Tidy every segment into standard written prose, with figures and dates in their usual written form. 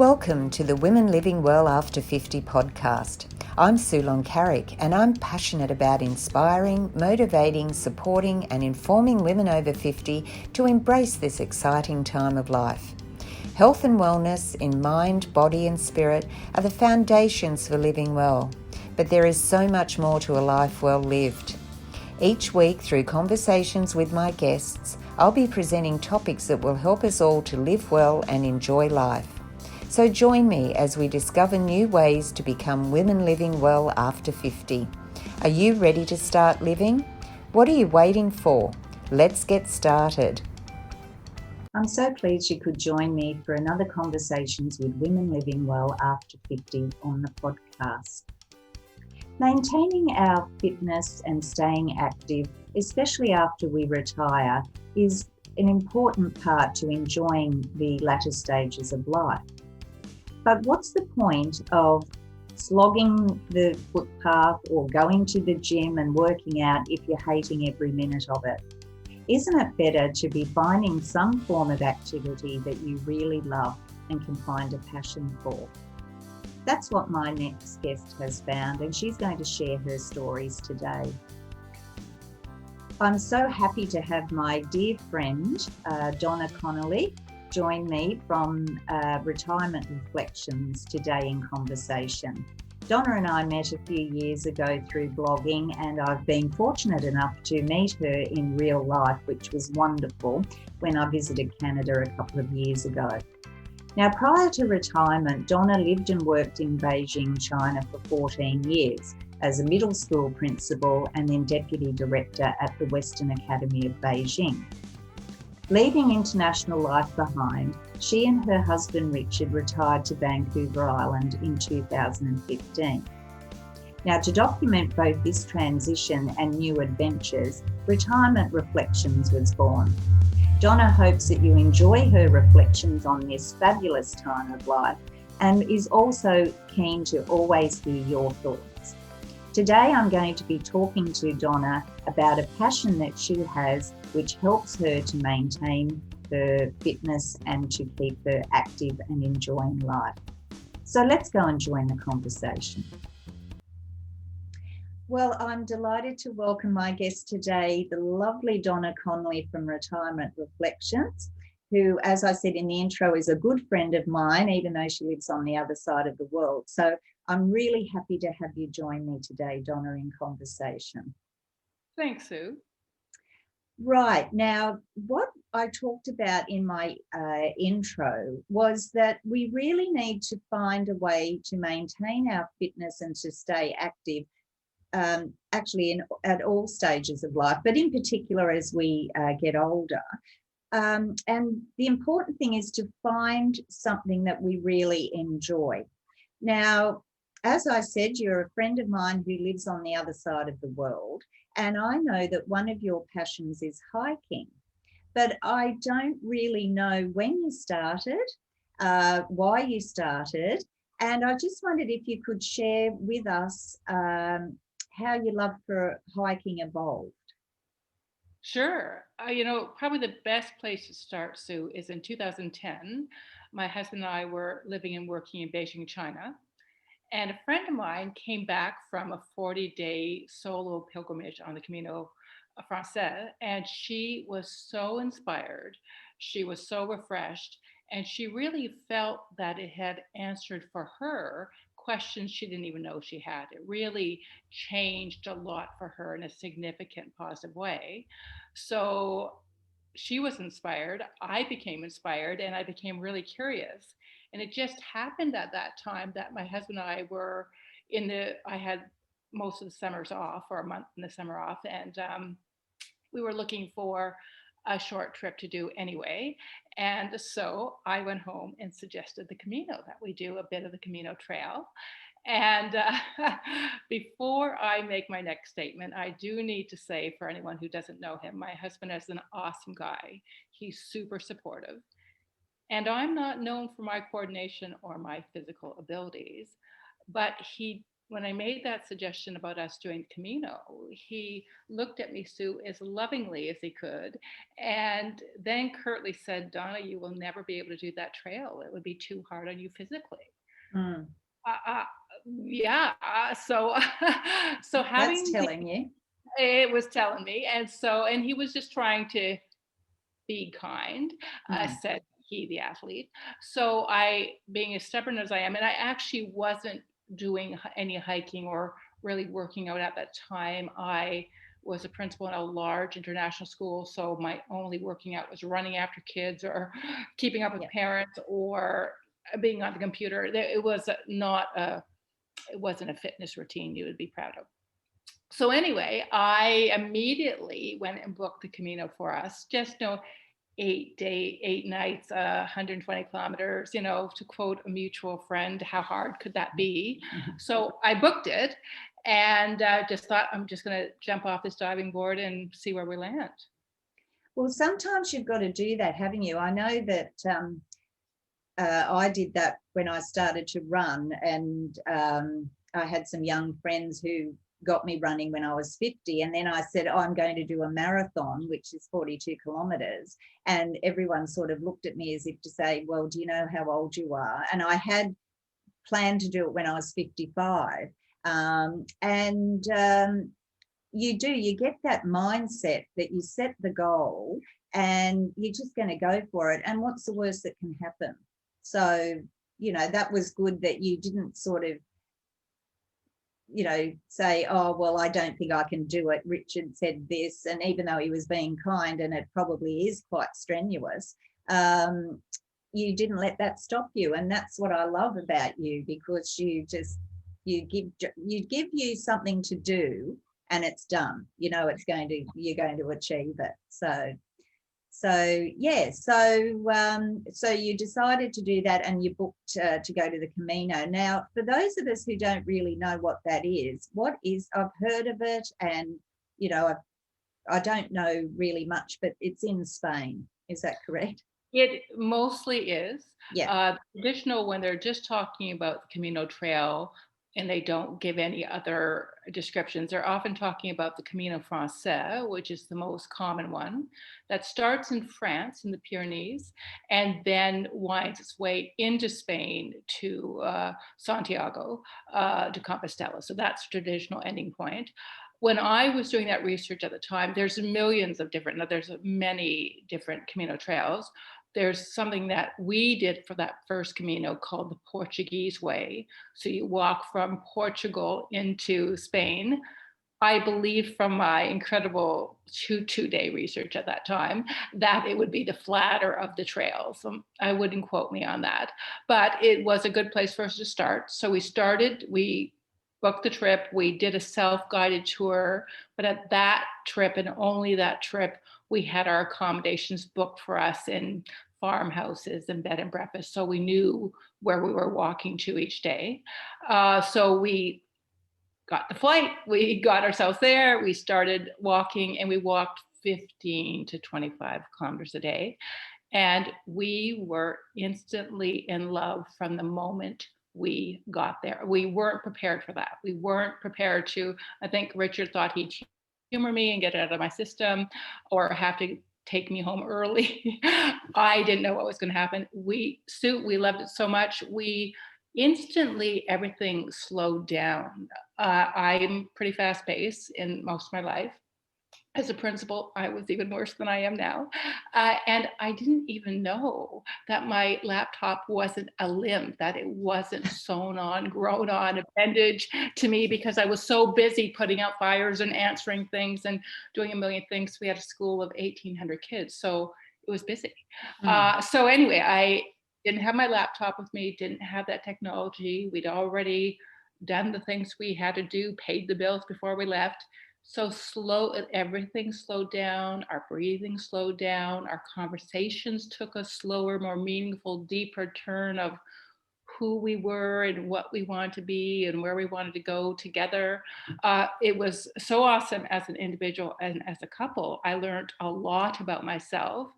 Welcome to the Women Living Well After 50 podcast. I'm Donna Connolly and I'm passionate about inspiring, motivating, supporting and informing women over 50 to embrace this exciting time of life. Health and wellness in mind, body and spirit are the foundations for living well, but there is so much more to a life well lived. Each week, through conversations with my guests, I'll be presenting topics that will help us all to live well and enjoy life. So join me as we discover new ways to become women living well after 50. Are you ready to start living? What are you waiting for? Let's get started. I'm so pleased you could join me for another Conversations with Women Living Well After 50 on the podcast. Maintaining our fitness and staying active, especially after we retire, is an important part to enjoying the latter stages of life. But what's the point of slogging the footpath or going to the gym and working out if you're hating every minute of it? Isn't it better to be finding some form of activity that you really love and can find a passion for? That's what my next guest has found, and she's going to share her stories today. I'm so happy to have my dear friend, Donna Connolly, join me from Retirement Reflections today in conversation. Donna and I met a few years ago through blogging, and I've been fortunate enough to meet her in real life, which was wonderful when I visited Canada a couple of years ago. Now, prior to retirement, Donna lived and worked in Beijing, China for 14 years as a middle school principal and then deputy director at the Western Academy of Beijing. Leaving international life behind, she and her husband Richard retired to Vancouver Island in 2015. Now, to document both this transition and new adventures, Retirement Reflections was born. Donna hopes that you enjoy her reflections on this fabulous time of life and is also keen to always hear your thoughts. Today, I'm going to be talking to Donna about a passion that she has which helps her to maintain her fitness and to keep her active and enjoying life. So let's go and join the conversation. Well, I'm delighted to welcome my guest today, the lovely Donna Connolly from Retirement Reflections, who, as I said in the intro, is a good friend of mine, even though she lives on the other side of the world. So I'm really happy to have you join me today, Donna, in conversation. Thanks, Sue. Right. Now, what I talked about in my intro was that we really need to find a way to maintain our fitness and to stay active, actually at all stages of life, but in particular as we get older. And the important thing is to find something that we really enjoy. Now, as I said, you're a friend of mine who lives on the other side of the world, and I know that one of your passions is hiking, but I don't really know when you started, why you started, and I just wondered if you could share with us how your love for hiking evolved. Sure. Probably the best place to start, Sue, is in 2010. My husband and I were living and working in Beijing, China. And a friend of mine came back from a 40-day solo pilgrimage on the Camino Trail, and she was so inspired. She was so refreshed, and she really felt that it had answered for her questions she didn't even know she had. It really changed a lot for her in a significant positive way. So she was inspired, I became inspired, and I became really curious. And it just happened at that time that my husband and I were I had most of the summers off, or a month in the summer off, and we were looking for a short trip to do anyway. And so I went home and suggested the Camino, that we do a bit of the Camino Trail. And before I make my next statement, I do need to say, for anyone who doesn't know him, my husband is an awesome guy. He's super supportive. And I'm not known for my coordination or my physical abilities, but he when I made that suggestion about us doing Camino, he looked at me, Sue, as lovingly as he could, and then curtly said, Donna, you will never be able to do that trail. It would be too hard on you physically. Mm. Uh, uh, yeah. So, so That's having telling you. it was telling me, and he was just trying to be kind, said he, the athlete. So I, being as stubborn as I am, and I actually wasn't doing any hiking or really working out at that time. I was a principal in a large international school, so my only working out was running after kids or keeping up with parents or being on the computer. It was not a, it wasn't a fitness routine you would be proud of. So anyway, I immediately went and booked the Camino for us. Just 8 day, 8 nights, 120 kilometers, to quote a mutual friend, how hard could that be? So I booked it and just thought, I'm just going to jump off this diving board and see where we land. Well, sometimes you've got to do that, haven't you? I know that I did that when I started to run, and I had some young friends who got me running when I was 50, and then I said, oh, I'm going to do a marathon, which is 42 kilometers, and everyone sort of looked at me as if to say, well, do you know how old you are? And I had planned to do it when I was 55, you get that mindset that you set the goal and you're just going to go for it, and what's the worst that can happen? So that was good that you didn't sort of say, oh, well, I don't think I can do it. Richard said this, and even though he was being kind, and it probably is quite strenuous, you didn't let that stop you. And that's what I love about you, because you give you something to do, and it's done. You're going to achieve it. So you decided to do that, and you booked to go to the Camino. Now, for those of us who don't really know what that is, I've heard of it, and I don't know really much, but it's in Spain. Is that correct? It mostly is. Yeah. Traditional, when they're just talking about the Camino Trail and they don't give any other descriptions, they're often talking about the Camino Français, which is the most common one, that starts in France in the Pyrenees and then winds its way into Spain to Santiago de Compostela. So that's the traditional ending point. When I was doing that research at the time, there's many different Camino trails. There's something that we did for that first Camino called the Portuguese way. So you walk from Portugal into Spain. I believe from my incredible two-day research at that time that it would be the flatter of the trails. So I wouldn't quote me on that, but it was a good place for us to start. So we booked the trip. We did a self-guided tour, but at that trip and only that trip, we had our accommodations booked for us in farmhouses and bed and breakfast. So we knew where we were walking to each day. So we got the flight, we got ourselves there, we started walking, and we walked 15 to 25 kilometers a day. And we were instantly in love from the moment we got there. We weren't prepared for that. We weren't prepared to, I think Richard thought he'd humor me and get it out of my system or have to take me home early. I didn't know what was going to happen. We loved it so much. Instantly, everything slowed down. I'm pretty fast paced in most of my life. As a principal, I was even worse than I am now. And I didn't even know that my laptop wasn't a limb, that it wasn't sewn on, grown on, appendage to me, because I was so busy putting out fires and answering things and doing a million things. We had a school of 1,800 kids, so it was busy. So anyway, I didn't have my laptop with me, didn't have that technology. We'd already done the things we had to do, paid the bills before we left. So everything slowed down, our breathing slowed down, our conversations took a slower, more meaningful, deeper turn of who we were and what we wanted to be and where we wanted to go together. It was so awesome as an individual and as a couple. I learned a lot about myself.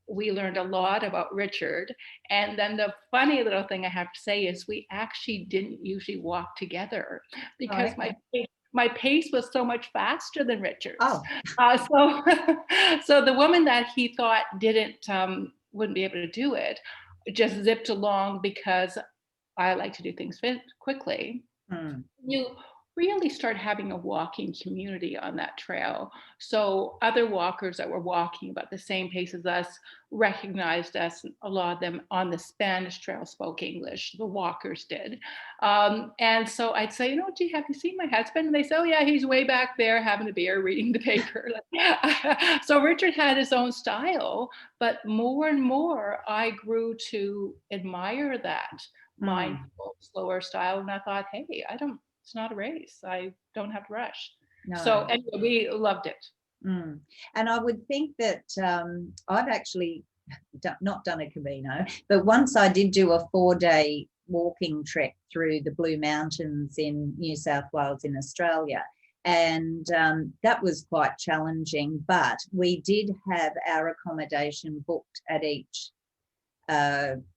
we learned a lot about Richard. And then the funny little thing I have to say is we actually didn't usually walk together because my pace was so much faster than Richard's. Oh. So so the woman that he thought wouldn't be able to do it just zipped along because I like to do things quickly. You really start having a walking community on that trail. So other walkers that were walking about the same pace as us recognized us. A lot of them on the Spanish trail spoke English. The walkers did. And so I'd say, gee, have you seen my husband? And they say, oh yeah, he's way back there having a beer, reading the paper. So Richard had his own style, but more and more I grew to admire that mindful, slower style. And I thought, hey, it's not a race. I don't have to rush. No. So anyway, we loved it. And I would think that I've actually not done a Camino, but once I did do a 4-day walking trek through the Blue Mountains in New South Wales in Australia. And that was quite challenging, but we did have our accommodation booked at each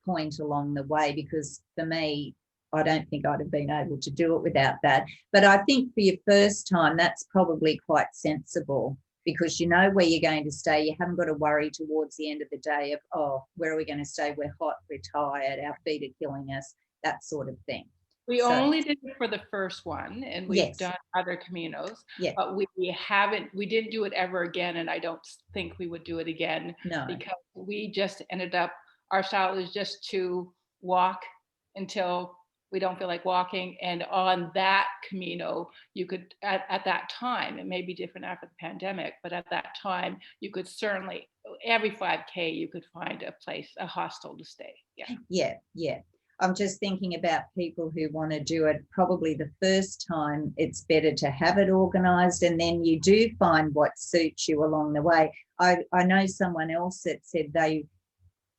point along the way, because for me, I don't think I'd have been able to do it without that. But I think for your first time, that's probably quite sensible, because you know where you're going to stay. You haven't got to worry towards the end of the day of, oh, where are we going to stay? We're hot, we're tired, our feet are killing us, that sort of thing. We only did it for the first one, and we've done other Caminos, but we didn't do it ever again. And I don't think we would do it again, because we just ended up, our style is just to walk until we don't feel like walking. And on that Camino, you could, at that time, it may be different after the pandemic, but at that time, you could certainly, every 5K, you could find a place, a hostel to stay. Yeah. I'm just thinking about people who want to do it probably the first time. It's better to have it organised, and then you do find what suits you along the way. I know someone else that said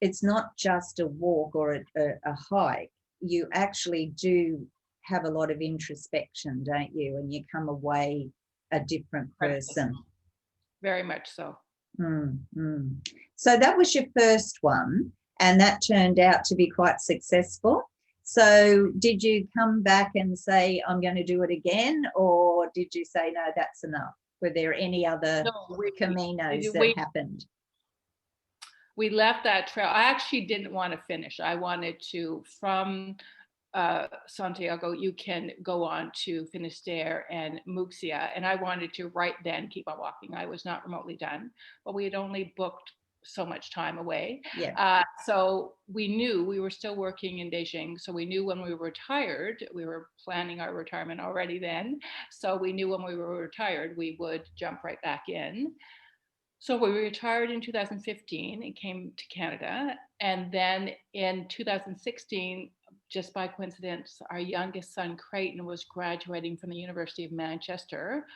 it's not just a walk or a hike. You actually do have a lot of introspection, don't you? And you come away a different person. Very much so. So that was your first one, and that turned out to be quite successful. So did you come back and say, I'm going to do it again, or did you say, no, that's enough? Were there any other Caminos that happened? We left that trail. I actually didn't want to finish. I wanted to, from Santiago, you can go on to Finisterre and Muxia. And I wanted to right then keep on walking. I was not remotely done, but we had only booked so much time away. So we knew we were still working in Beijing. So we knew when we were retired, we were planning our retirement already then. So we knew when we were retired, we would jump right back in. So we retired in 2015 and came to Canada. And then in 2016, just by coincidence, our youngest son, Creighton, was graduating from the University of Manchester.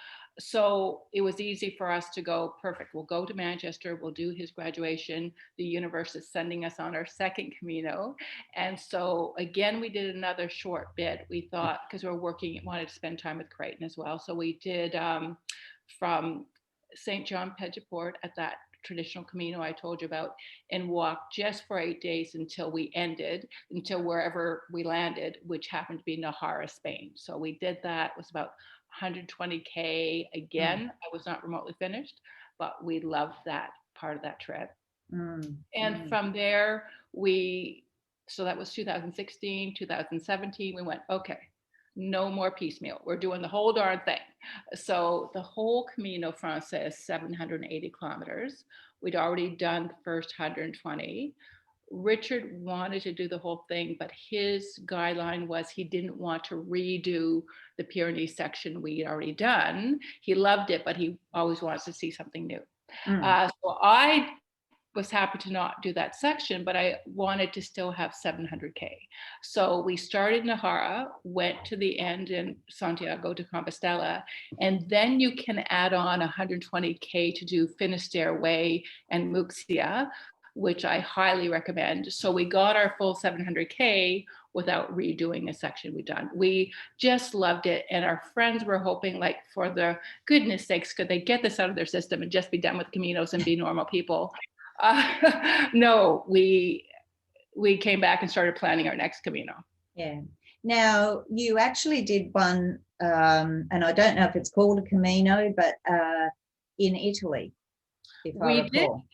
So it was easy for us to go, perfect, we'll go to Manchester, we'll do his graduation. The universe is sending us on our second Camino. And so again, we did another short bit. We thought, because we were working, wanted to spend time with Creighton as well. So we did from St. John Pedjaport at that traditional Camino I told you about, and walked just for 8 days until wherever we landed, which happened to be Najarra, Spain. So we did that. It was about 120K. Again, I was not remotely finished, but we loved that part of that trip. And from there, so that was 2016, 2017, we went, okay, no more piecemeal. We're doing the whole darn thing. So the whole Camino Francais is 780 kilometers. We'd already done the first 120. Richard wanted to do the whole thing, but his guideline was he didn't want to redo the Pyrenees section we'd already done. He loved it, but he always wants to see something new. So I was happy to not do that section, but I wanted to still have 700K. So we started Najarra, went to the end in Santiago de Compostela, and then you can add on 120K to do Finisterre Way and Muxia, which I highly recommend. So we got our full 700K without redoing a section we'd done. We just loved it. And our friends were hoping, like, for the goodness sakes, could they get this out of their system and just be done with Caminos and be normal people? No, we came back and started planning our next Camino. Yeah. Now, you actually did one, and I don't know if it's called a Camino, but in Italy, if I recall.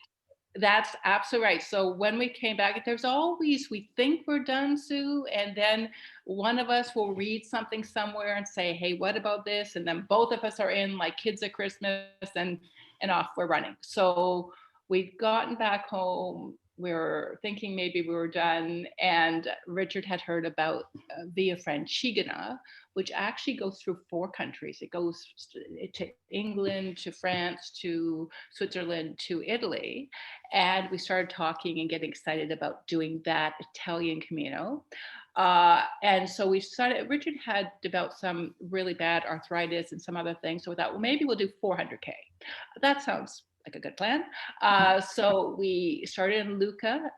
That's absolutely right. So when we came back, there's always, we think we're done, Sue, and then one of us will read something somewhere and say, hey, what about this? And then both of us are in like kids at Christmas, and off we're running. So we've gotten back home. We were thinking maybe we were done, and Richard had heard about Via Francigena, which actually goes through 4 countries. It goes to England, to France, to Switzerland, to Italy. And we started talking and getting excited about doing that Italian Camino. And so we started, Richard had developed some really bad arthritis and some other things. So we thought, well, maybe we'll do 400K. That sounds like a good plan. So we started in Lucca,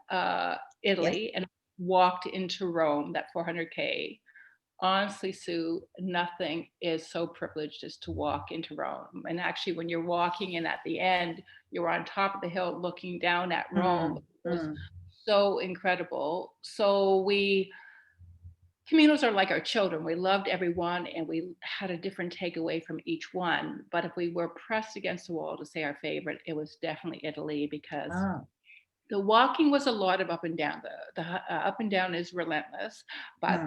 Italy, and walked into Rome, that 400K. Honestly, Sue, nothing is so privileged as to walk into Rome. And actually, when you're walking and at the end, you're on top of the hill looking down at Rome. It was so incredible. So Caminos are like our children. We loved everyone, and we had a different takeaway from each one. But if we were pressed against the wall to say our favorite, it was definitely Italy, because the walking was a lot of up and down. The up and down is relentless, but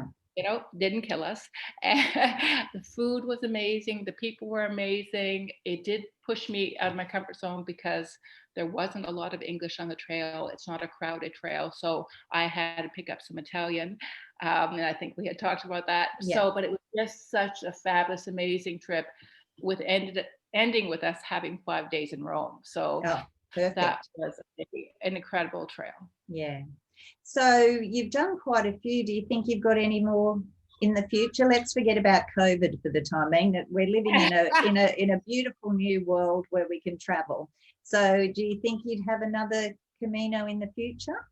didn't kill us. And the food was amazing. The people were amazing. It did push me out of my comfort zone because there wasn't a lot of English on the trail. It's not a crowded trail. So I had to pick up some Italian. And I think we had talked about that. Yeah. So, but it was just such a fabulous, amazing trip, with ending with us having 5 days in Rome. So that was an incredible trail. Yeah. So you've done quite a few. Do you think you've got any more in the future? Let's forget about COVID for the time being. That we're living in a beautiful new world where we can travel. So do you think you'd have another Camino in the future?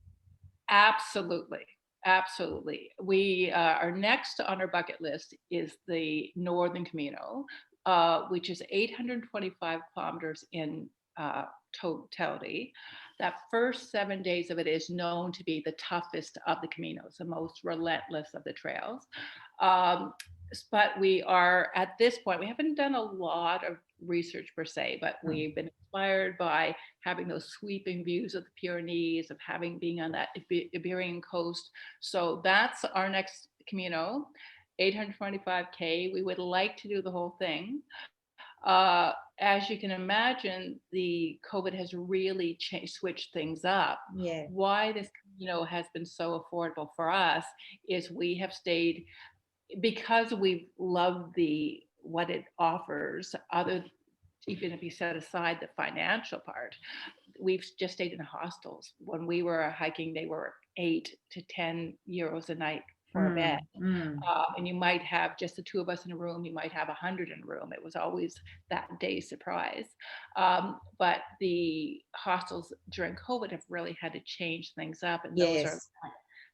Absolutely. Absolutely. We our next on our bucket list is the Northern Camino, which is 825 kilometers in totality. That first 7 days of it is known to be the toughest of the Caminos, the most relentless of the trails. But we are, at this point, we haven't done a lot of research per se, but we've been inspired by having those sweeping views of the Pyrenees, of being on that Iberian coast. So that's our next Camino, 825K. We would like to do the whole thing. As you can imagine, the COVID has really switched things up. Yeah. Why this Camino has been so affordable for us is we have stayed, because we love what it offers, even if you set aside the financial part, we've just stayed in hostels. When we were hiking, they were 8 to 10 euros a night for a bed. And you might have just the 2 of us in a room, you might have 100 in a room. It was always that day's surprise. But the hostels during COVID have really had to change things up, and those are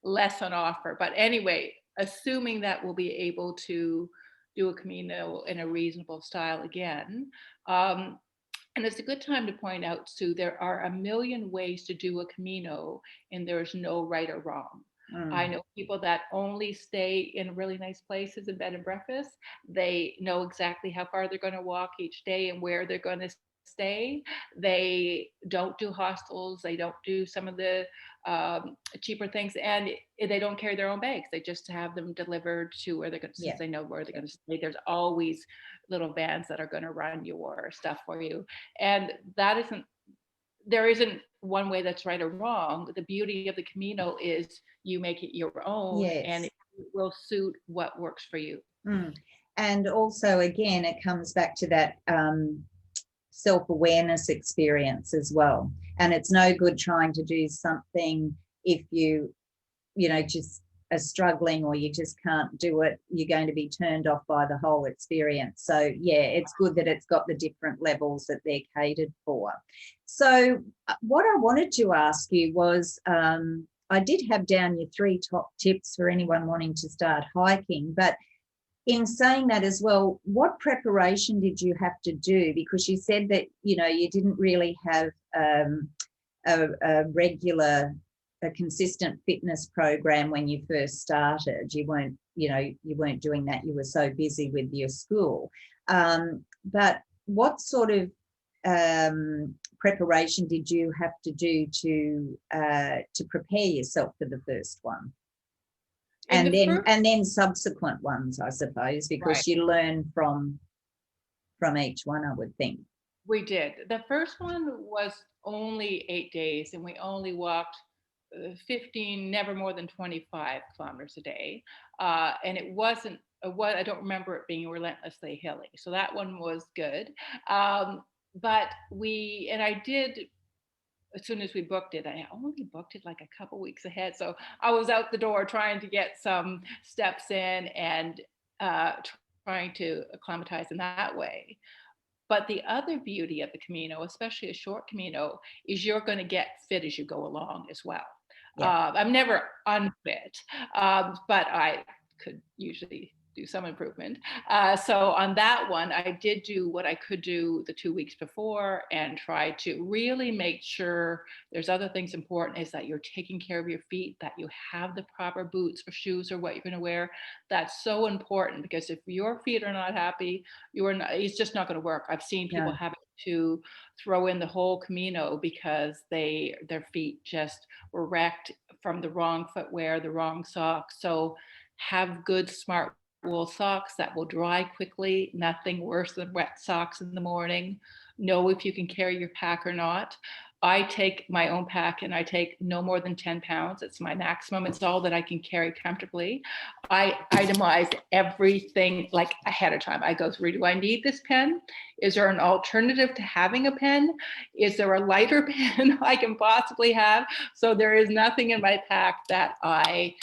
less on offer. But anyway, assuming that we'll be able to do a Camino in a reasonable style again. And it's a good time to point out, Sue, there are a million ways to do a Camino, and there's no right or wrong. I know people that only stay in really nice places and bed and breakfast. They know exactly how far they're going to walk each day and where they're going to stay. They don't do hostels. They don't do some of the cheaper things, and they don't carry their own bags. They just have them delivered to where they're going to, since they know where they're going to stay. There's always little vans that are going to run your stuff for you. And there isn't one way that's right or wrong. The beauty of the Camino is you make it your own, and it will suit what works for you. And also, again, it comes back to that self-awareness experience as well. And it's no good trying to do something if you just are struggling, or you just can't do it. You're going to be turned off by the whole experience. So it's good that it's got the different levels that they're catered for. So what I wanted to ask you was, I did have down your 3 top tips for anyone wanting to start hiking, but in saying that as well, what preparation did you have to do? Because you said that you didn't really have a regular, a consistent fitness program when you first started. You weren't, you weren't doing that. You were so busy with your school. But what sort of preparation did you have to do to prepare yourself for the first one? And then subsequent ones, I suppose, because you learn from each one, I would think. We did. The first one was only 8 days, and we only walked 15, never more than 25 kilometers a day. And it wasn't, I don't remember it being relentlessly hilly. So that one was good. But I did, as soon as we booked it, I only booked it like a couple weeks ahead. So I was out the door trying to get some steps in and trying to acclimatize in that way. But the other beauty of the Camino, especially a short Camino, is you're going to get fit as you go along as well. Yeah. I'm never unfit, but I could usually do some improvement. So on that one, I did do what I could do the 2 weeks before and try to really make sure there's other things important is that you're taking care of your feet, that you have the proper boots or shoes or what you're going to wear. That's so important because if your feet are not happy, it's just not going to work. I've seen people having to throw in the whole Camino because their feet just were wrecked from the wrong footwear, the wrong socks. So have good, smart wool socks that will dry quickly. Nothing worse than wet socks in the morning. Know if you can carry your pack or not. I take my own pack and I take no more than 10 pounds. It's my maximum. It's all that I can carry comfortably. I itemize everything like ahead of time. I go through, do I need this pen? Is there an alternative to having a pen? Is there a lighter pen I can possibly have? So there is nothing in my pack that I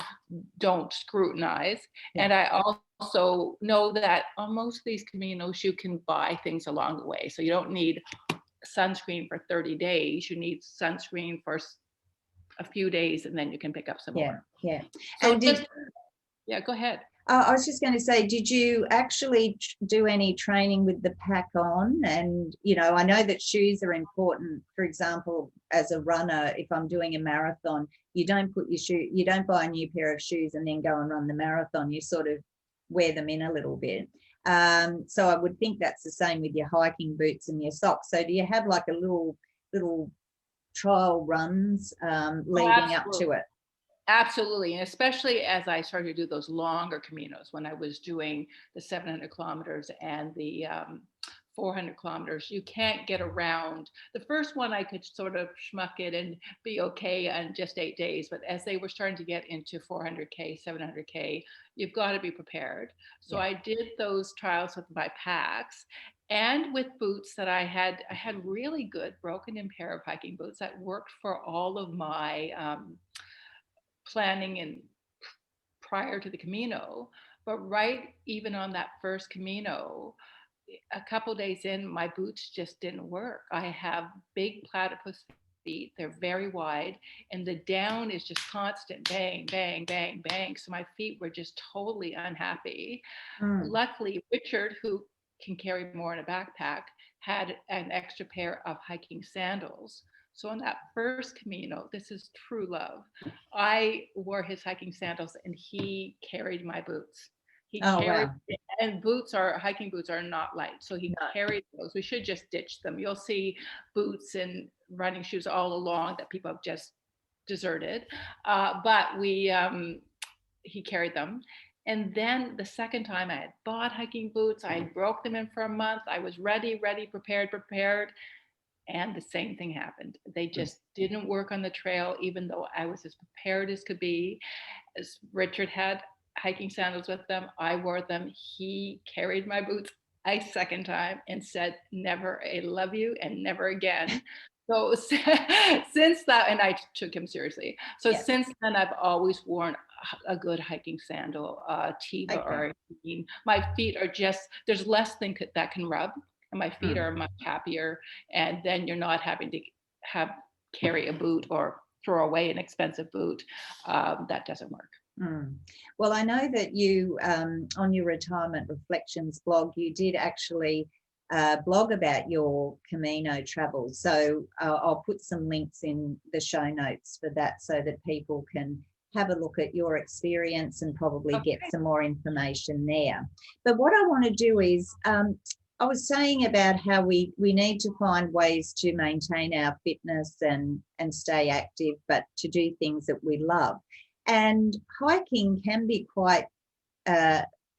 don't scrutinize. Yeah. And I also know that on most of these Caminos, you can buy things along the way. So you don't need sunscreen for 30 days. You need sunscreen for a few days and then you can pick up some more. Yeah. So go ahead. I was just going to say, did you actually do any training with the pack on? And, I know that shoes are important. For example, as a runner, if I'm doing a marathon, you don't buy a new pair of shoes and then go and run the marathon. You sort of wear them in a little bit. So I would think that's the same with your hiking boots and your socks. So do you have like a little trial runs leading up to it? Absolutely. And especially as I started to do those longer Caminos, when I was doing the 700 kilometers and the 400 kilometers, you can't get around. The first one I could sort of schmuck it and be okay in just 8 days. But as they were starting to get into 400K, 700K, you've got to be prepared. So I did those trials with my packs and with boots that I had really good broken in pair of hiking boots that worked for all of my planning and prior to the Camino. But right even on that first Camino, a couple days in, my boots just didn't work. I have big platypus feet. They're very wide and the down is just constant bang, bang, bang, bang. So my feet were just totally unhappy. Luckily, Richard, who can carry more in a backpack, had an extra pair of hiking sandals. So on that first Camino, this is true love. I wore his hiking sandals and he carried my boots. Wow. And hiking boots are not light. So he carried those. We should just ditch them. You'll see boots and running shoes all along that people have just deserted. But he carried them. And then the second time I had bought hiking boots, I broke them in for a month. I was ready, prepared. And the same thing happened. They just didn't work on the trail, even though I was as prepared as could be. As Richard had hiking sandals with them, I wore them. He carried my boots a second time and said, never, I love you and never again. So since that, and I took him seriously. So since then, I've always worn a good hiking sandal, Teva or my feet are just, there's less thing that can rub. And my feet are much happier. And then you're not having to carry a boot or throw away an expensive boot. That doesn't work. Well, I know that you, on your retirement reflections blog, you did actually blog about your Camino travel. So I'll put some links in the show notes for that so that people can have a look at your experience and probably get some more information there. But what I want to do is, I was saying about how we need to find ways to maintain our fitness and stay active, but to do things that we love. And hiking can be quite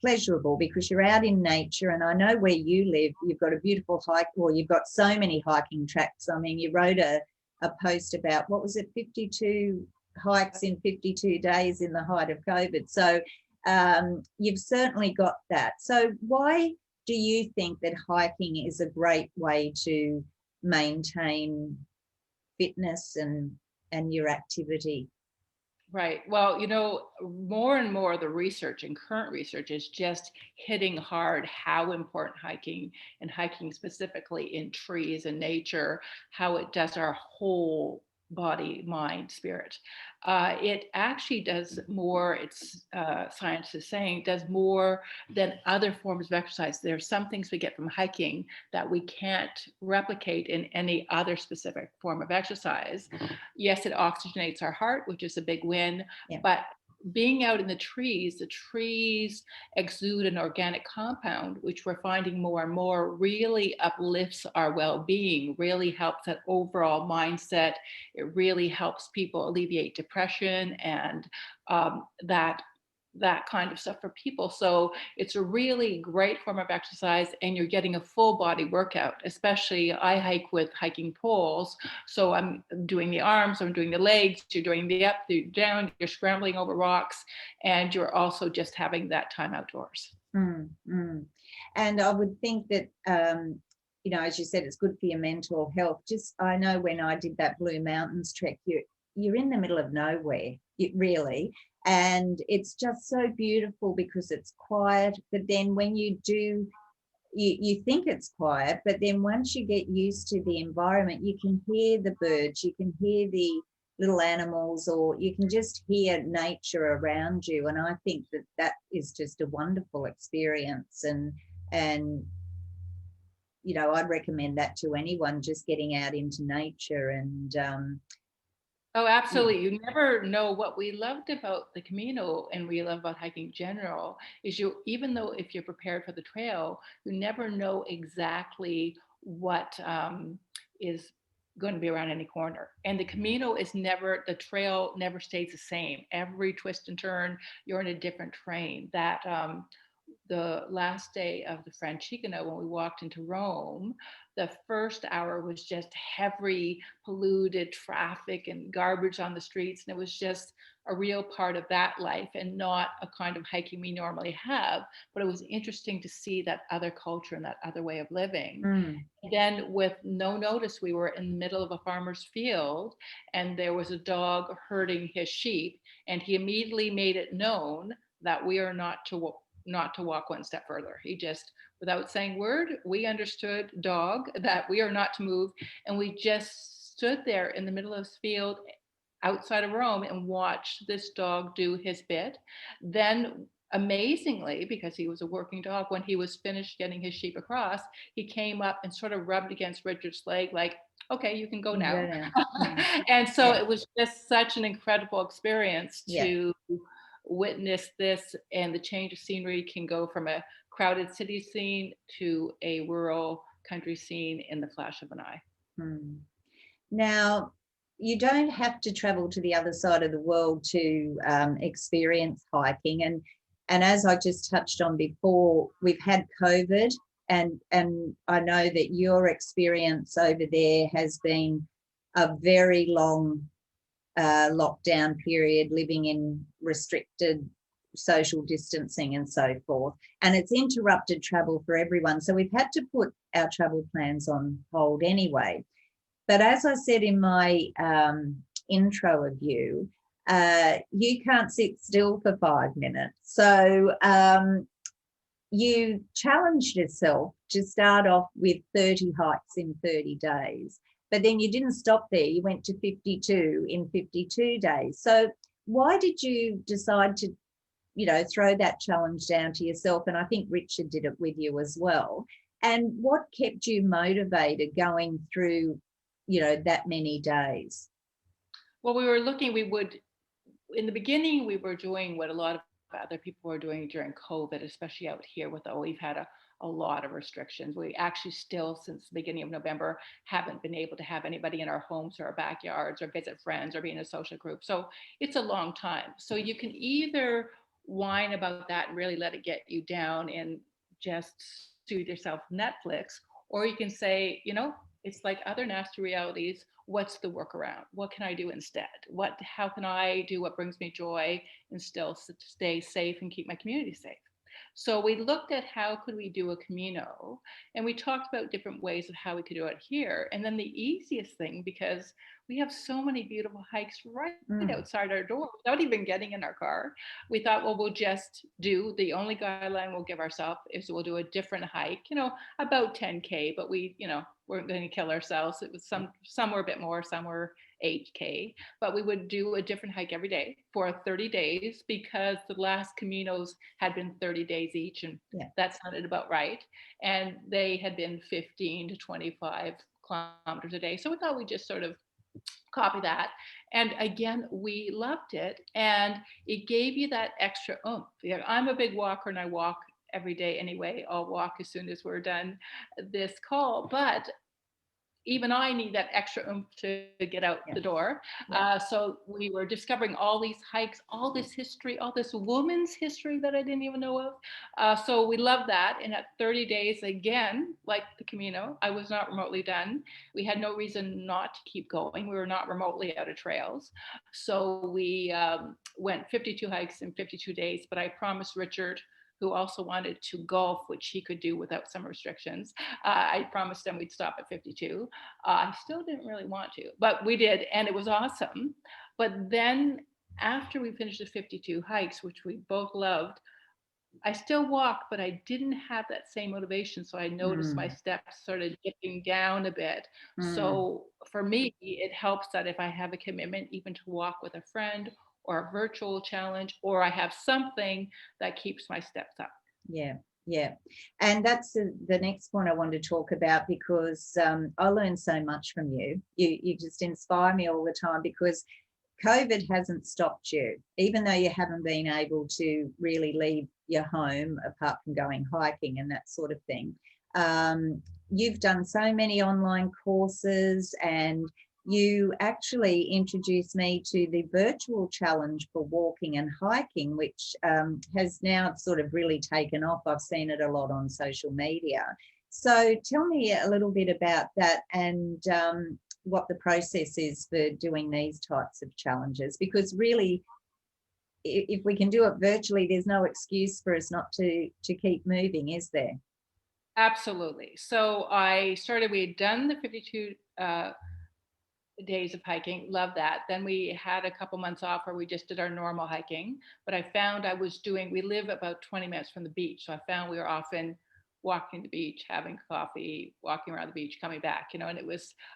pleasurable because you're out in nature. And I know where you live, you've got a beautiful hike, or you've got so many hiking tracks. I mean, you wrote a post about, what was it, 52 hikes in 52 days in the height of COVID. So you've certainly got that. So why do you think that hiking is a great way to maintain fitness and your activity? Right. Well, more and more the research and current research is just hitting hard how important hiking, and hiking specifically in trees and nature, how it does our whole body, mind, spirit. It actually does more, science is saying, does more than other forms of exercise. There are some things we get from hiking that we can't replicate in any other specific form of exercise. Yes, it oxygenates our heart, which is a big win, but being out in the trees exude an organic compound, which we're finding more and more really uplifts our well-being, really helps that overall mindset. It really helps people alleviate depression and that kind of stuff for people. So it's a really great form of exercise, and you're getting a full body workout. Especially I hike with hiking poles. So I'm doing the arms, I'm doing the legs, you're doing the up, the down, you're scrambling over rocks, and you're also just having that time outdoors. And I would think that, as you said, it's good for your mental health. I know when I did that Blue Mountains trek, you're in the middle of nowhere, really. And it's just so beautiful because it's quiet. But then when you do, you think it's quiet, but then once you get used to the environment, you can hear the birds, you can hear the little animals, or you can just hear nature around you. And I think that is just a wonderful experience. And I'd recommend that to anyone, just getting out into nature. And oh, absolutely. You never know. What we loved about the Camino, and we love about hiking in general, is even though if you're prepared for the trail, you never know exactly what is going to be around any corner. And the trail never stays the same. Every twist and turn, you're in a different terrain. That the last day of the Francigeno, when we walked into Rome, the first hour was just heavy, polluted traffic and garbage on the streets. And it was just a real part of that life, and not a kind of hiking we normally have. But it was interesting to see that other culture and that other way of living. And then with no notice, we were in the middle of a farmer's field, and there was a dog herding his sheep. And he immediately made it known that we are not to walk one step further. He just, without saying word, we understood, dog, that we are not to move. And we just stood there in the middle of this field outside of Rome and watched this dog do his bit. Then amazingly, because he was a working dog, when he was finished getting his sheep across, he came up and sort of rubbed against Richard's leg like, okay, you can go now. And so it was just such an incredible experience to witness this, and the change of scenery can go from a crowded city scene to a rural country scene in the flash of an eye. Now, you don't have to travel to the other side of the world to experience hiking. And as I just touched on before, we've had COVID, and I know that your experience over there has been a very long lockdown period, living in restricted social distancing and so forth, and it's interrupted travel for everyone. So we've had to put our travel plans on hold anyway. But as I said in my intro of you, you can't sit still for 5 minutes. So you challenged yourself to start off with 30 hikes in 30 days. But then you didn't stop there. You went to 52 in 52 days. So why did you decide to, throw that challenge down to yourself? And I think Richard did it with you as well. And what kept you motivated going through, that many days? Well, in the beginning, we were doing what a lot of other people were doing during COVID, especially out here we've had a lot of restrictions. We actually still, since the beginning of November, haven't been able to have anybody in our homes or our backyards or visit friends or be in a social group. So it's a long time. So you can either whine about that and really let it get you down and just soothe yourself Netflix, or you can say, it's like other nasty realities. What's the workaround? What can I do instead? How can I do what brings me joy and still stay safe and keep my community safe? So we looked at how could we do a Camino, and we talked about different ways of how we could do it here. And then the easiest thing, because we have so many beautiful hikes right outside our door without even getting in our car, we thought, well, we'll just do the only guideline we'll give ourselves is we'll do a different hike, about 10K, but we, weren't going to kill ourselves. It was some were a bit more, some were 8K, but we would do a different hike every day for 30 days because the last Caminos had been 30 days each, and that sounded about right. And they had been 15 to 25 kilometers a day. So we thought we'd just sort of copy that. And again, we loved it. And it gave you that extra oomph. I'm a big walker and I walk every day anyway. I'll walk as soon as we're done this call. But even I need that extra oomph to get out the door. So we were discovering all these hikes, all this history, all this woman's history that I didn't even know of. So we love that. And at 30 days, again, like the Camino, I was not remotely done. We had no reason not to keep going. We were not remotely out of trails. So we went 52 hikes in 52 days, but I promised Richard, who also wanted to golf, which he could do without some restrictions. I promised him we'd stop at 52. I still didn't really want to, but we did, and it was awesome. But then after we finished the 52 hikes, which we both loved, I still walked, but I didn't have that same motivation. So I noticed my steps sort of dipping down a bit. So for me, it helps that if I have a commitment, even to walk with a friend or a virtual challenge, or I have something that keeps my steps up. Yeah. And that's the next point I wanted to talk about, because I learned so much from you. You just inspire me all the time, because COVID hasn't stopped you, even though you haven't been able to really leave your home apart from going hiking and that sort of thing. You've done so many online courses, and you actually introduced me to the virtual challenge for walking and hiking, which has now sort of really taken off. I've seen it a lot on social media. So tell me a little bit about that, and what the process is for doing these types of challenges, because really, if we can do it virtually, there's no excuse for us not to keep moving, is there? Absolutely. So we had done the 52 days of hiking, love that. Then we had a couple months off where we just did our normal hiking, but I found we live about 20 minutes from the beach, so I found we were often walking the beach, having coffee, walking around the beach, coming back, and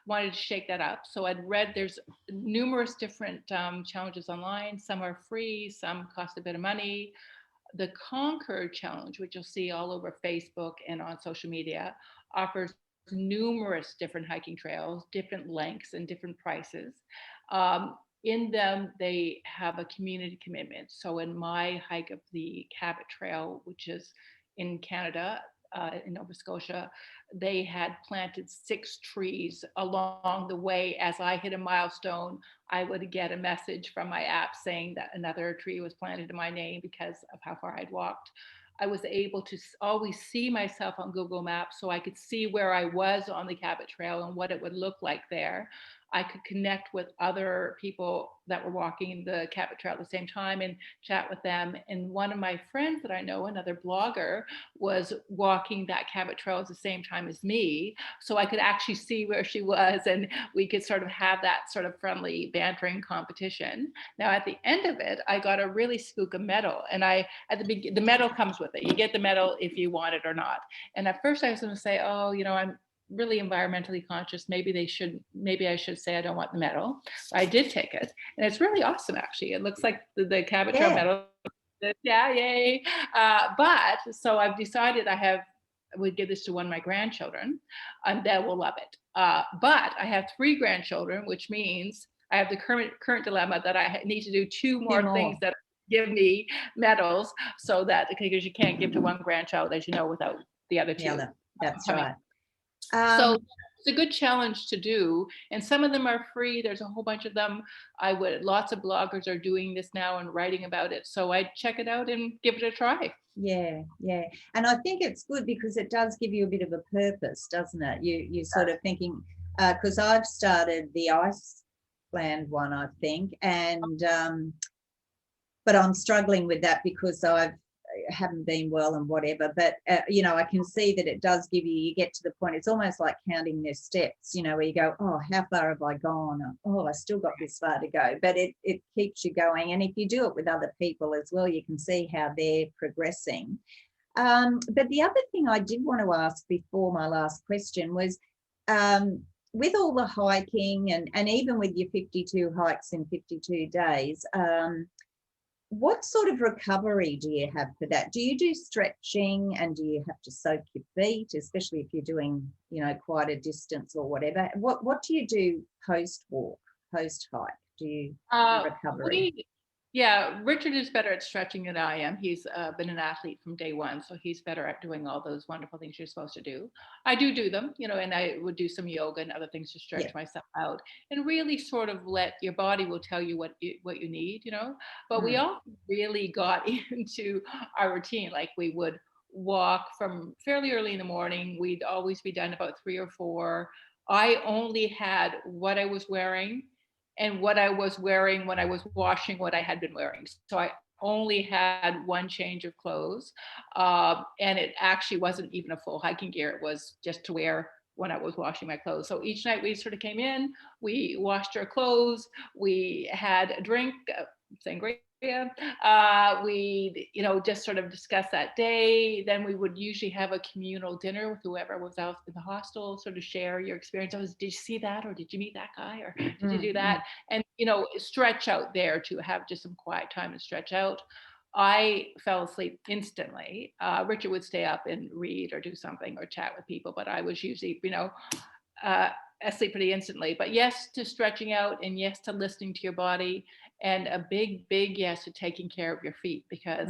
wanted to shake that up. So I'd read there's numerous different challenges online. Some are free, some cost a bit of money. The Conquer challenge, which you'll see all over Facebook and on social media, offers numerous different hiking trails, different lengths and different prices. In them, they have a community commitment. So in my hike of the Cabot Trail, which is in Canada, in Nova Scotia, they had planted 6 trees along the way. As I hit a milestone, I would get a message from my app saying that another tree was planted in my name because of how far I'd walked. I was able to always see myself on Google Maps, so I could see where I was on the Cabot Trail and what it would look like there. I could connect with other people that were walking the Cabot Trail at the same time and chat with them. And one of my friends that I know, another blogger, was walking that Cabot Trail at the same time as me. So I could actually see where she was, and we could sort of have that sort of friendly bantering competition. Now, at the end of it, I got a really spooky medal. And the medal comes with it. You get the medal if you want it or not. And at first I was going to say, I'm really environmentally conscious. Maybe I should say I don't want the medal. I did take it, and it's really awesome, actually. It looks like the Cabot Trail medal. Yeah, yay. But so I've decided I have would give this to one of my grandchildren, and they will love it. But I have 3 grandchildren, which means I have the current dilemma that I need to do 2 more things that give me medals, so that because you can't give to one grandchild, as you know, without the other 2. That's coming. right. So it's a good challenge to do, and some of them are free. There's a whole bunch of them. Lots of bloggers are doing this now and writing about it, so I check it out and give it a try. Yeah, and I think it's good because it does give you a bit of a purpose, doesn't it? You sort of thinking, because I've started the Iceland one, I think, and but I'm struggling with that because I haven't been well and whatever. But I can see that it does give you get to the point. It's almost like counting their steps, where you go, oh, how far have I gone? Oh, I still got this far to go. But it keeps you going. And if you do it with other people as well, you can see how they're progressing. But the other thing I did want to ask before my last question was, with all the hiking and even with your 52 hikes in 52 days, what sort of recovery do you have for that? Do you do stretching, and do you have to soak your feet, especially if you're doing, quite a distance or whatever? What do you do post walk, post hike? Do you recovery? Richard is better at stretching than I am. He's been an athlete from day one, so he's better at doing all those wonderful things you're supposed to do. I do them, and I would do some yoga and other things to stretch myself out, and really sort of let your body will tell you what you need, But we all really got into our routine. Like we would walk from fairly early in the morning. We'd always be done about 3 or 4. I only had what I was wearing and what I was wearing when I was washing what I had been wearing. So I only had one change of clothes. And it actually wasn't even a full hiking gear. It was just to wear when I was washing my clothes. So each night we sort of came in, we washed our clothes, we had a drink, sangria. We, just sort of discuss that day. Then we would usually have a communal dinner with whoever was out in the hostel, sort of share your experience. Did you see that? Or did you meet that guy? Or did you do that? And, stretch out there to have just some quiet time and stretch out. I fell asleep instantly. Richard would stay up and read or do something or chat with people, but I was usually, asleep pretty instantly. But yes to stretching out, and yes to listening to your body, and a big yes to taking care of your feet, because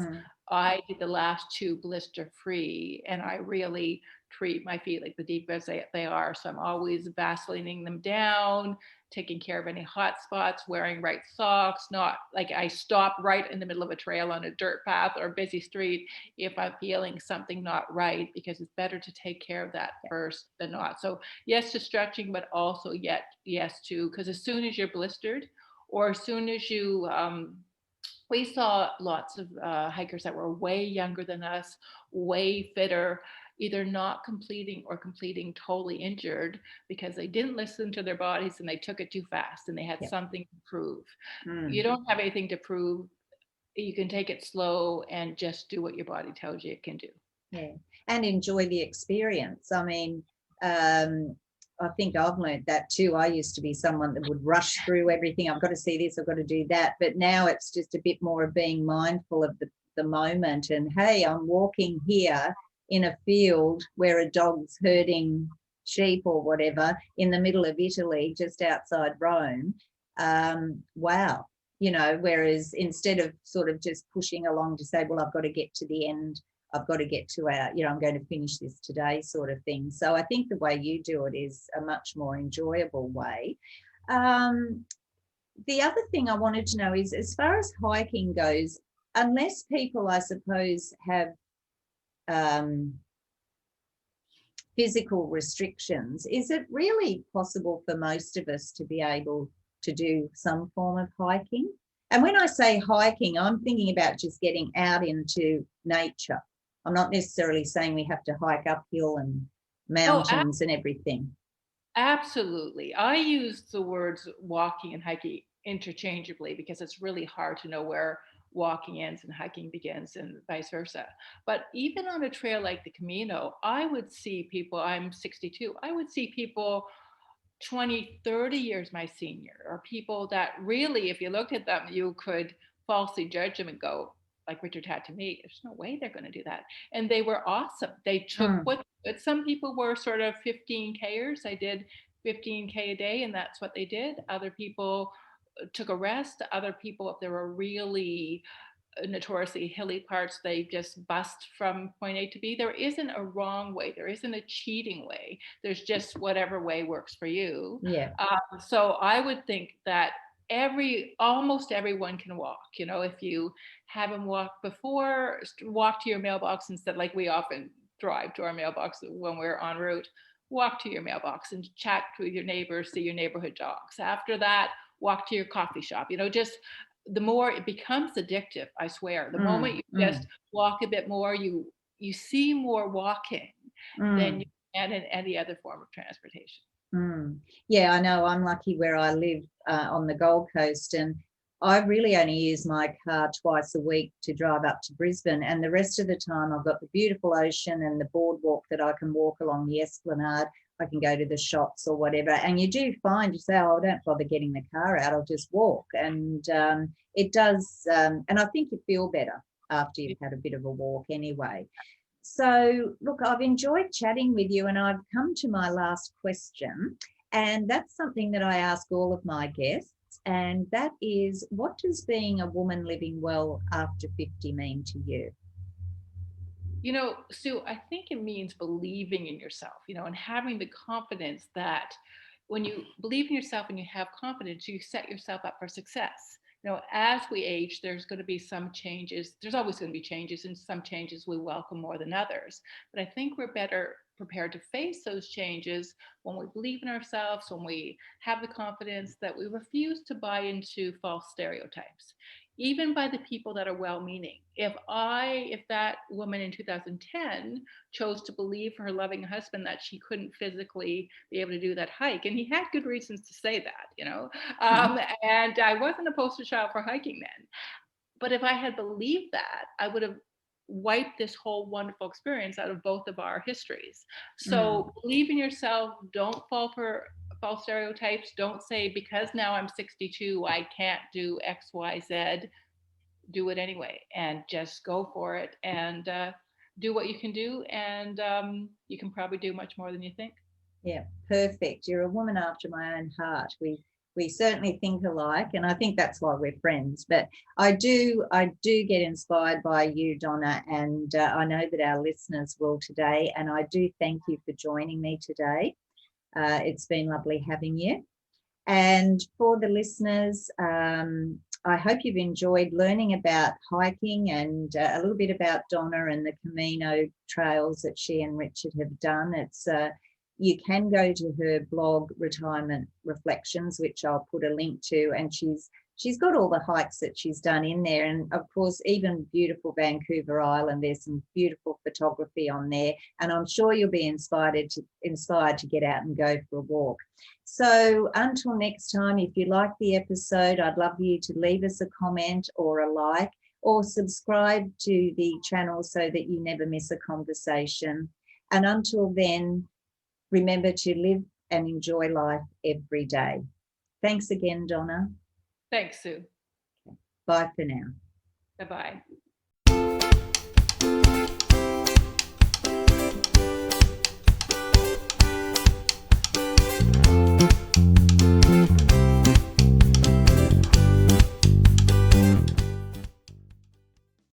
I did the last 2 blister free, and I really treat my feet like the deep as they are. So I'm always vaselining them down, taking care of any hot spots, wearing right socks, not like I stop right in the middle of a trail on a dirt path or a busy street if I'm feeling something not right, because it's better to take care of that first than not. So yes to stretching, but also yes to, because as soon as you're blistered, or as soon as you, we saw lots of hikers that were way younger than us, way fitter, either not completing or completing totally injured because they didn't listen to their bodies and they took it too fast and they had something to prove. You don't have anything to prove. You can take it slow and just do what your body tells you it can do. Yeah, and enjoy the experience. I mean, I think I've learned that too. I used to be someone that would rush through everything. I've got to see this, I've got to do that. But now it's just a bit more of being mindful of the moment. And hey, I'm walking here in a field where a dog's herding sheep or whatever in the middle of Italy, just outside Rome. Wow. Whereas instead of sort of just pushing along to say, well, I've got to get to the end, I've got to get to I'm going to finish this today sort of thing. So I think the way you do it is a much more enjoyable way. The other thing I wanted to know is, as far as hiking goes, unless people, I suppose, have physical restrictions, is it really possible for most of us to be able to do some form of hiking? And when I say hiking, I'm thinking about just getting out into nature. I'm not necessarily saying we have to hike uphill and mountains and everything. Absolutely. I use the words walking and hiking interchangeably because it's really hard to know where walking ends and hiking begins and vice versa. But even on a trail like the Camino, I would see people, I'm 62, I would see people 20, 30 years my senior, or people that really, if you looked at them, you could falsely judge them and go, like Richard had to meet. There's no way they're going to do that. And they were awesome. They took but some people were sort of 15Kers. They did 15K a day, and that's what they did. Other people took a rest. Other people, if there were really notoriously hilly parts, they just bust from point A to B. There isn't a wrong way. There isn't a cheating way. There's just whatever way works for you. Yeah. So I would think that almost everyone can walk. You know, if you haven't walked before, walk to your mailbox instead, like we often drive to our mailbox when we're en route. Walk to your mailbox and chat with your neighbors, see your neighborhood dogs. After that, walk to your coffee shop. You know, just the more it becomes addictive, I swear. The moment you just walk a bit more, you see more walking than you can in any other form of transportation. Yeah, I know. I'm lucky where I live on the Gold Coast, and I really only use my car twice a week to drive up to Brisbane, and the rest of the time I've got the beautiful ocean and the boardwalk that I can walk along the esplanade. I can go to the shops or whatever, and you do find you say, oh, I don't bother getting the car out, I'll just walk. And it does, and I think you feel better after you've had a bit of a walk anyway. So look, I've enjoyed chatting with you, and I've come to my last question, and that's something that I ask all of my guests, and that is, what does being a woman living well after 50 mean to you? You know, Sue, I think it means believing in yourself, you know, and having the confidence that when you believe in yourself and you have confidence, you set yourself up for success. You know, as we age, there's going to be some changes. There's always going to be changes, and some changes we welcome more than others. But I think we're better prepared to face those changes when we believe in ourselves, when we have the confidence that we refuse to buy into false stereotypes, even by the people that are well-meaning. If that woman in 2010 chose to believe her loving husband that she couldn't physically be able to do that hike, and he had good reasons to say that, you know, and I wasn't a poster child for hiking then. But if I had believed that, I would have wiped this whole wonderful experience out of both of our histories. So believe in yourself. Don't fall for false stereotypes. Don't say, because now I'm 62, I can't do X, Y, Z. Do it anyway, and just go for it, and do what you can do. And you can probably do much more than you think. Yeah, perfect. You're a woman after my own heart. We certainly think alike, and I think that's why we're friends. But I do get inspired by you, Donna, and I know that our listeners will today. And I do thank you for joining me today. It's been lovely having you. And for the listeners, I hope you've enjoyed learning about hiking and a little bit about Donna and the Camino trails that she and Richard have done. It's you can go to her blog, Retirement Reflections, which I'll put a link to, and she's got all the hikes that she's done in there. And of course, even beautiful Vancouver Island, there's some beautiful photography on there. And I'm sure you'll be inspired to get out and go for a walk. So until next time, if you like the episode, I'd love you to leave us a comment or a like, or subscribe to the channel so that you never miss a conversation. And until then, remember to live and enjoy life every day. Thanks again, Donna. Thanks, Sue. Bye for now. Bye-bye.